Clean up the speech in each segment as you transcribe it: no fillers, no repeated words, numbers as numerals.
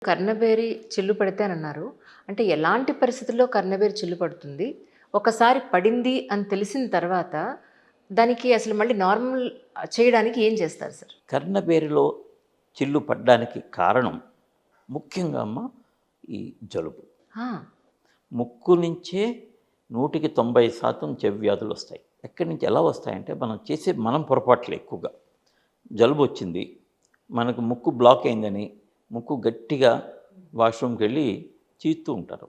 కర్ణబేరి చిల్లు పడితే అని అన్నారు. అంటే ఎలాంటి పరిస్థితుల్లో కర్ణబేరి చిల్లు పడుతుంది? ఒకసారి పడింది అని తెలిసిన తర్వాత దానికి అసలు మళ్ళీ నార్మల్ చేయడానికి ఏం చేస్తారు సార్? కర్ణబేరిలో చిల్లు పడ్డానికి కారణం ముఖ్యంగా ఈ జలుబు. ఆ! ముక్కు నుంచే 190% చెవి వ్యాధులు వస్తాయి. ఎక్కడి నుంచి ఎలా వస్తాయంటే మనం పొరపాట్లే ఎక్కువగా. జలుబు వచ్చింది, మనకు ముక్కు బ్లాక్ అయిందని ముక్కు గట్టిగా వాష్రూమ్కి వెళ్ళి చీత్తూ ఉంటారు,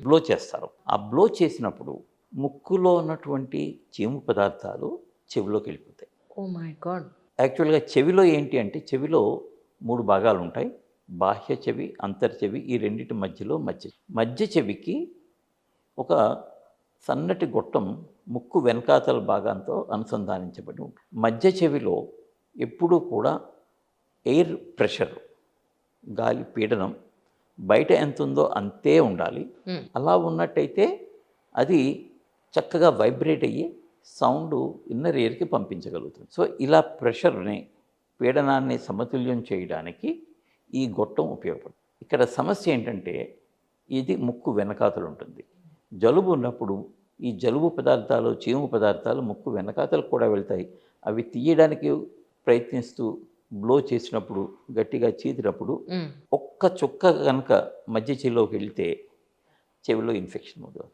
బ్లో చేస్తారు. ఆ బ్లో చేసినప్పుడు ముక్కులో ఉన్నటువంటి చీము పదార్థాలు చెవిలోకి వెళ్ళిపోతాయి. Oh my God! యాక్చువల్గా చెవిలో ఏంటి అంటే చెవిలో 3 భాగాలు ఉంటాయి. బాహ్య చెవి, అంతర్చెవి, ఈ రెండింటి మధ్యలో మధ్య చెవికి ఒక సన్నటి గొట్టం ముక్కు వెనకాతల భాగంతో అనుసంధానించబడి ఉంటుంది. మధ్య చెవిలో ఎప్పుడూ కూడా ఎయిర్ ప్రెషర్, గాలి పీడనం బయట ఎంత ఉందో అంతే ఉండాలి. అలా ఉన్నట్టయితే అది చక్కగా వైబ్రేట్ అయ్యి సౌండ్ ఇన్నర్ ఇయర్కి పంపించగలుగుతుంది. సో ఇలా ప్రెషర్ని, పీడనాన్ని సమతుల్యం చేయడానికి ఈ గొట్టం ఉపయోగపడుతుంది. ఇక్కడ సమస్య ఏంటంటే ఇది ముక్కు వెనకాతలు ఉంటుంది. జలుబు ఉన్నప్పుడు ఈ జలుబు పదార్థాలు, చీము పదార్థాలు ముక్కు వెనకాతలు కూడా వెళ్తాయి. అవి తీయడానికి ప్రయత్నిస్తూ బ్లో చేసినప్పుడు, గట్టిగా చీతినప్పుడు ఒక్క చుక్క కనుక మధ్య చెవిలోకి వెళ్తే చెవిలో ఇన్ఫెక్షన్ మొదలవుతుంది.